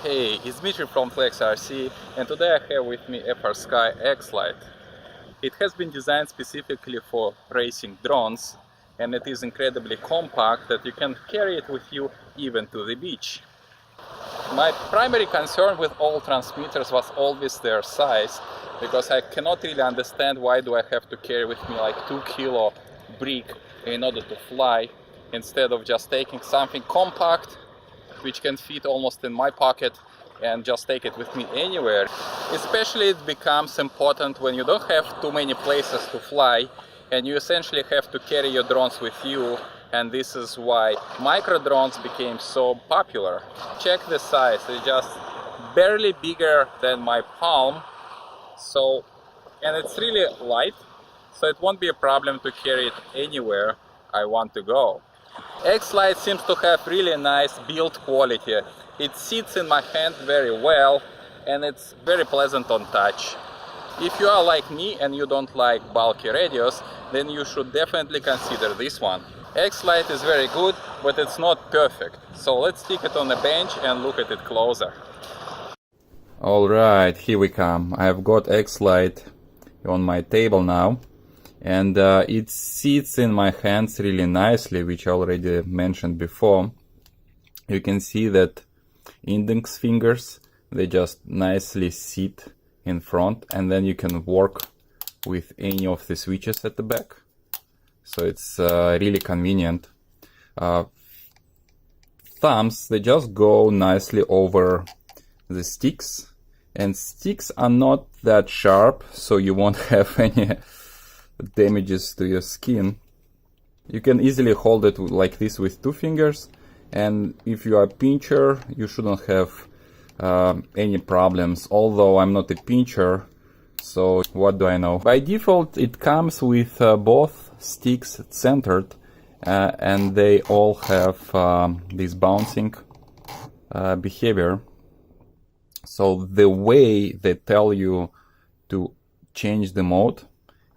Hey, it's Dmitry from FlexRC, and today I have with me FrSky X Lite. It has been designed specifically for racing drones, and it is incredibly compact that you can carry it with you even to the beach. My primary concern with all transmitters was always their size, because I cannot really understand why do I have to carry with me like 2-kilo brick in order to fly, instead of just taking something compact which can fit almost in my pocket and just take it with me anywhere. Especially it becomes important when you don't have too many places to fly and you essentially have to carry your drones with you, and this is why micro drones became so popular. Check the size, it's just barely bigger than my palm, and it's really light, so it won't be a problem to carry it anywhere I want to go. X Lite seems to have really nice build quality. It sits in my hand very well and it's very pleasant on touch. If you are like me and you don't like bulky radios, then you should definitely consider this one. X Lite is very good, but it's not perfect. So let's stick it on the bench and look at it closer. Alright, here we come. I've got X Lite on my table now. And it sits in my hands really nicely, which I already mentioned before. You can see that index fingers, they just nicely sit in front, and then you can work with any of the switches at the back. So it's really convenient. Thumbs, they just go nicely over the sticks, and sticks are not that sharp, so you won't have any damages to your skin. You can easily hold it like this with 2 fingers, and if you are a pincher, you shouldn't have any problems, although I'm not a pincher, so what do I know. By default it comes with both sticks centered, and they all have this bouncing behavior. So the way they tell you to change the mode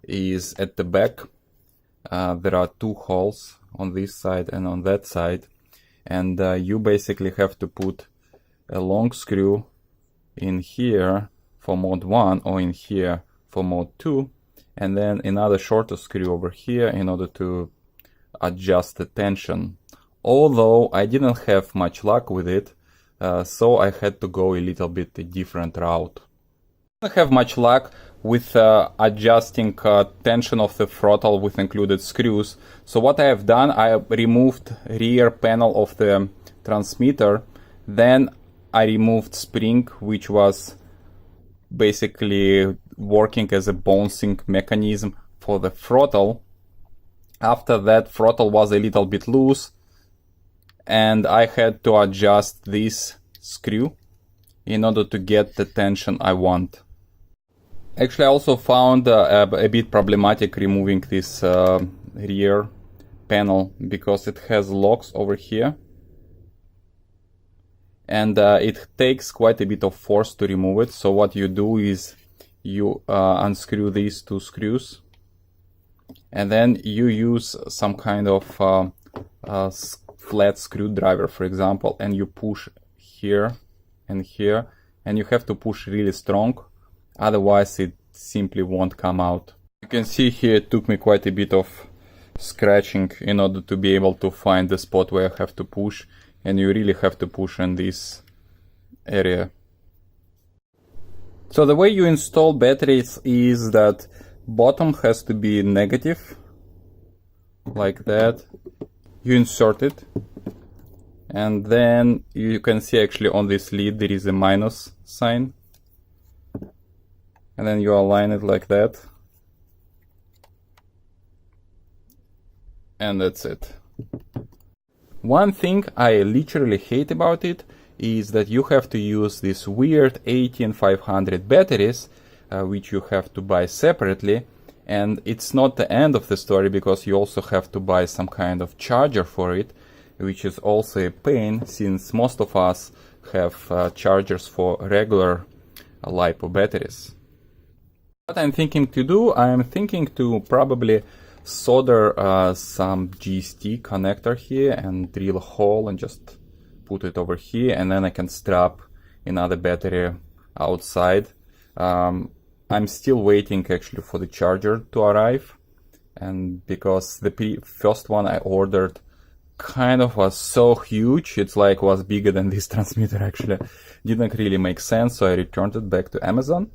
is at the back. There are 2 holes on this side and on that side, and you basically have to put a long screw in here for mode 1 or in here for mode 2, and then another shorter screw over here in order to adjust the tension. Although I didn't have much luck with it, so I had to go a little bit a different route. I don't have much luck with adjusting tension of the throttle with included screws. So what I have done, I removed rear panel of the transmitter, then I removed spring, which was basically working as a bouncing mechanism for the throttle. After that, throttle was a little bit loose, and I had to adjust this screw in order to get the tension I want. Actually, I also found a bit problematic removing this rear panel, because it has locks over here, and it takes quite a bit of force to remove it. So what you do is you unscrew these 2 screws, and then you use some kind of flat screwdriver, for example, and you push here and here, and you have to push really strong. Otherwise it simply won't come out. You can see here it took me quite a bit of scratching in order to be able to find the spot where I have to push, and you really have to push in this area. So the way you install batteries is that bottom has to be negative, like that. You insert it, and then you can see actually on this lead there is a minus sign. And then you align it like that, and that's it. One thing I literally hate about it is that you have to use these weird 18500 batteries, which you have to buy separately, and it's not the end of the story, because you also have to buy some kind of charger for it, which is also a pain, since most of us have chargers for regular LiPo batteries. What I'm thinking to do, I'm thinking to probably solder some GST connector here and drill a hole and just put it over here, and then I can strap another battery outside. I'm still waiting actually for the charger to arrive, and because the first one I ordered kind of was so huge, it's like was bigger than this transmitter actually. Didn't really make sense, so I returned it back to Amazon.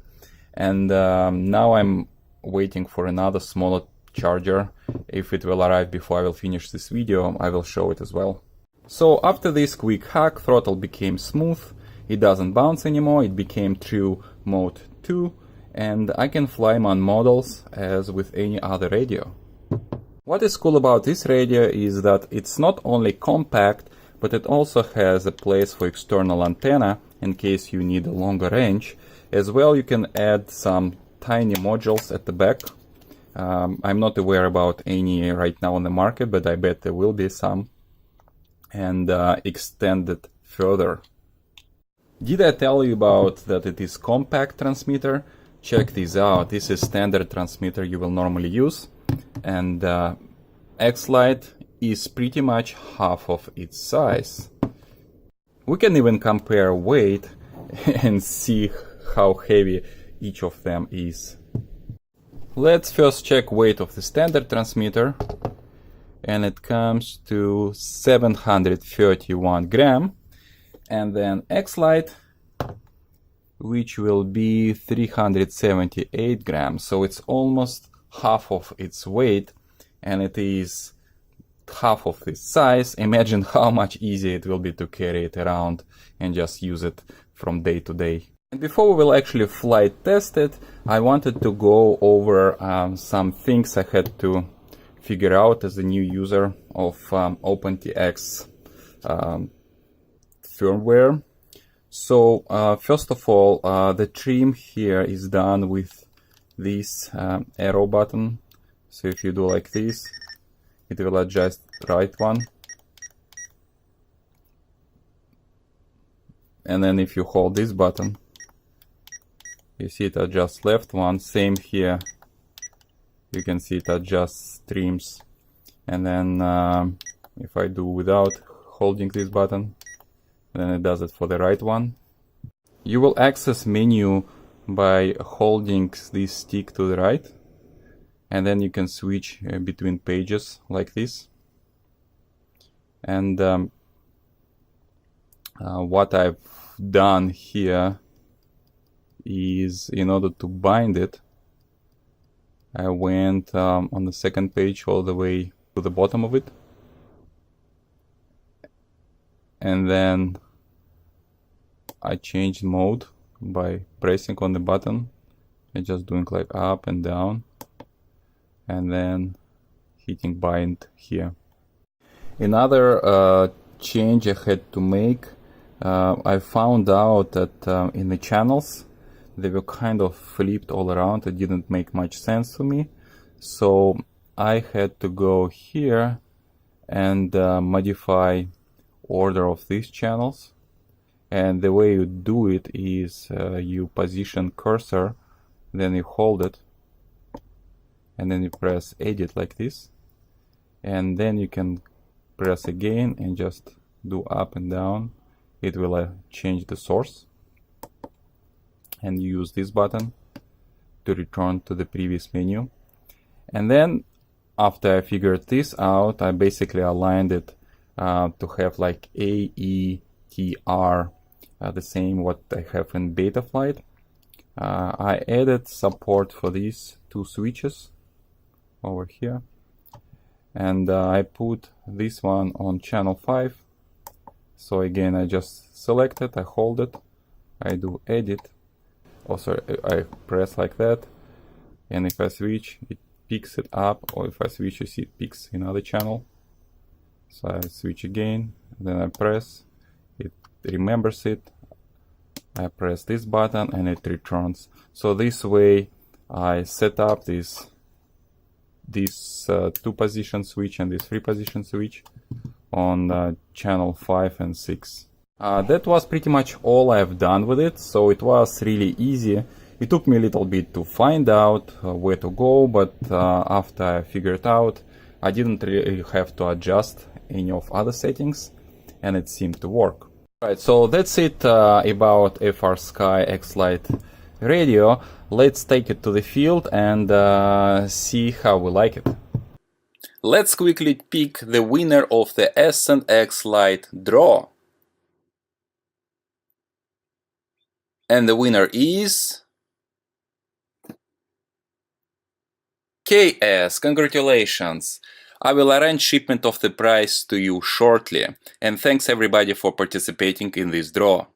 And now I'm waiting for another smaller charger. If it will arrive before I will finish this video, I will show it as well. So after this quick hack, throttle became smooth, it doesn't bounce anymore, it became true mode 2, and I can fly my models as with any other radio. What is cool about this radio is that it's not only compact, but it also has a place for external antenna in case you need a longer range. As well, you can add some tiny modules at the back. I'm not aware about any right now on the market, but I bet there will be some, and extend it further. Did I tell you about that it is compact transmitter? Check this out. This is standard transmitter you will normally use, and X Lite is pretty much half of its size. We can even compare weight and see how heavy each of them is. Let's first check weight of the standard transmitter, and it comes to 731 gram, and then X Lite, which will be 378 grams, so it's almost half of its weight, and it is half of this size. Imagine how much easier it will be to carry it around and just use it from day to day. And before we will actually flight test it, I wanted to go over some things I had to figure out as a new user of OpenTX firmware. So first of all, the trim here is done with this arrow button. So if you do like this, it will adjust right one. And then if you hold this button, you see it adjusts left one. Same here. You can see it adjusts trims. And then if I do without holding this button, then it does it for the right one. You will access menu by holding this stick to the right, and then you can switch between pages like this. And what I've done here is, in order to bind it, I went on the second page all the way to the bottom of it, and then I changed mode by pressing on the button and just doing like up and down, and then hitting bind here. Another change I had to make, I found out that in the channels they were kind of flipped all around. It didn't make much sense to me, so I had to go here and modify order of these channels. And the way you do it is you position cursor, then you hold it, and then you press edit like this, and then you can press again and just do up and down. It will change the source, and you use this button to return to the previous menu. And then after I figured this out, I basically aligned it to have like AETR, the same what I have in Betaflight. I added support for these two switches over here, and I put this one on channel 5. So again, I just select it, I hold it, I do edit, also I press like that, and if I switch, it picks it up, or if I switch, you see it picks another channel. So I switch again, then I press, it remembers it, I press this button and it returns. So this way I set up this 2-position switch and this 3-position switch on channel 5 and 6. That was pretty much all I've done with it, so it was really easy. It took me a little bit to find out where to go, but after I figured out, I didn't really have to adjust any of other settings, and it seemed to work. Right, so that's it about FrSky X Lite radio. Let's take it to the field and see how we like it. Let's quickly pick the winner of the S&X Lite draw. And the winner is KS. Congratulations! I will arrange shipment of the prize to you shortly, and thanks everybody for participating in this draw.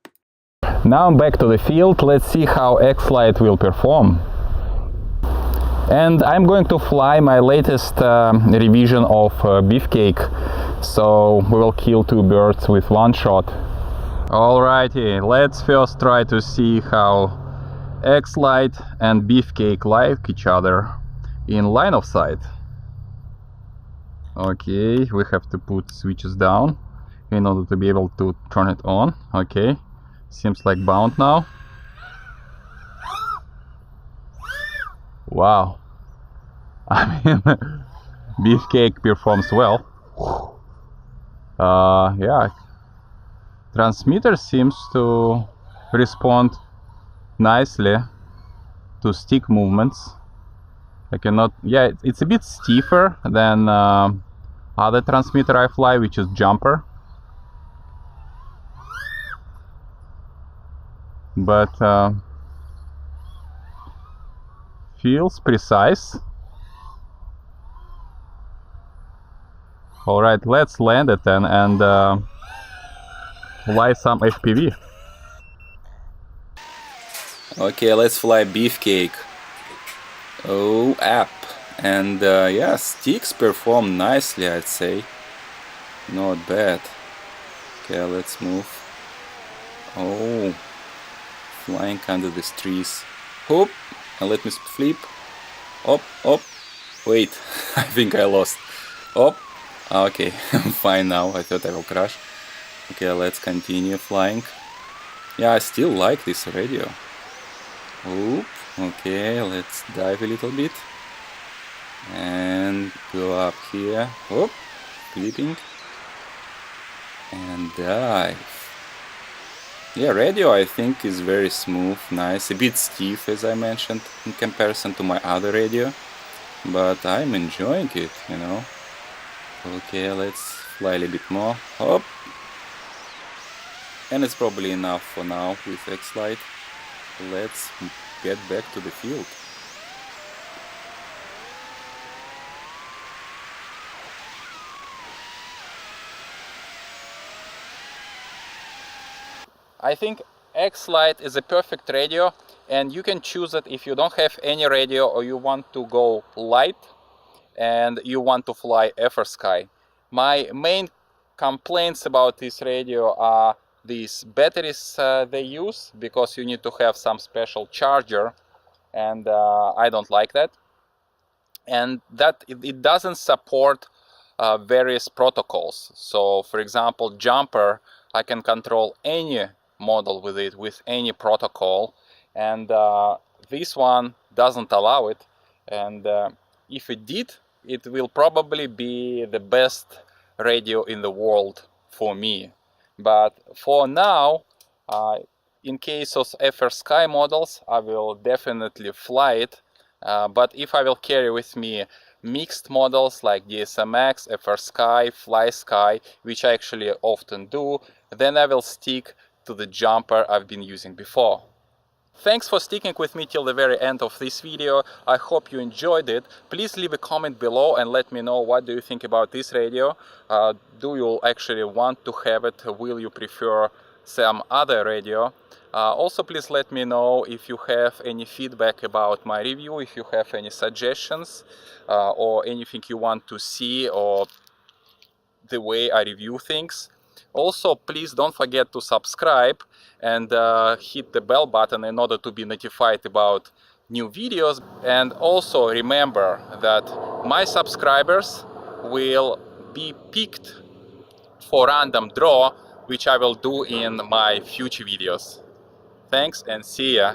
Now I'm back to the field. Let's see how X Lite will perform. And I'm going to fly my latest revision of Beefcake, so we will kill two birds with one shot. Alrighty, let's first try to see how X Lite and Beefcake like each other in line of sight. Okay, we have to put switches down in order to be able to turn it on. Okay, seems like bound now. Wow, I mean, Beefcake performs well. Yeah, transmitter seems to respond nicely to stick movements. I cannot, yeah, it's a bit stiffer than other transmitter I fly, which is Jumper. But feels precise. Alright, let's land it then and fly some FPV. Okay, let's fly Beefcake. Oh, app. And yeah, sticks perform nicely, I'd say. Not bad. Okay, let's move. Oh, flying under these trees. Hop, and let me flip. Up, up. Wait, I think I lost. Up. Okay, I'm fine now. I thought I will crash. Okay, let's continue flying. Yeah, I still like this radio. Oop. Okay, let's dive a little bit and go up here. Whoop, flipping and dive. Yeah, radio I think is very smooth, nice, a bit stiff as I mentioned in comparison to my other radio, but I'm enjoying it, you know. Okay, let's fly a little bit more. Hop, and it's probably enough for now with X Lite. Let's get back to the field. I think X Lite is a perfect radio, and you can choose it if you don't have any radio or you want to go light and you want to fly FrSky. My main complaints about this radio are these batteries they use, because you need to have some special charger, and I don't like that. And that it doesn't support various protocols. So for example, Jumper, I can control any model with it, with any protocol, and this one doesn't allow it. And if it did, it will probably be the best radio in the world for me. But for now, in case of FrSky models, I will definitely fly it. But if I will carry with me mixed models like DSMX, FrSky, FlySky, which I actually often do, then I will stick to the Jumper I've been using before. Thanks for sticking with me till the very end of this video. I hope you enjoyed it. Please leave a comment below and let me know what do you think about this radio. Do you actually want to have it? Will you prefer some other radio? Also, please let me know if you have any feedback about my review, if you have any suggestions or anything you want to see, or the way I review things. Also, please don't forget to subscribe and hit the bell button in order to be notified about new videos. And also remember that my subscribers will be picked for random draw, which I will do in my future videos. Thanks and see ya!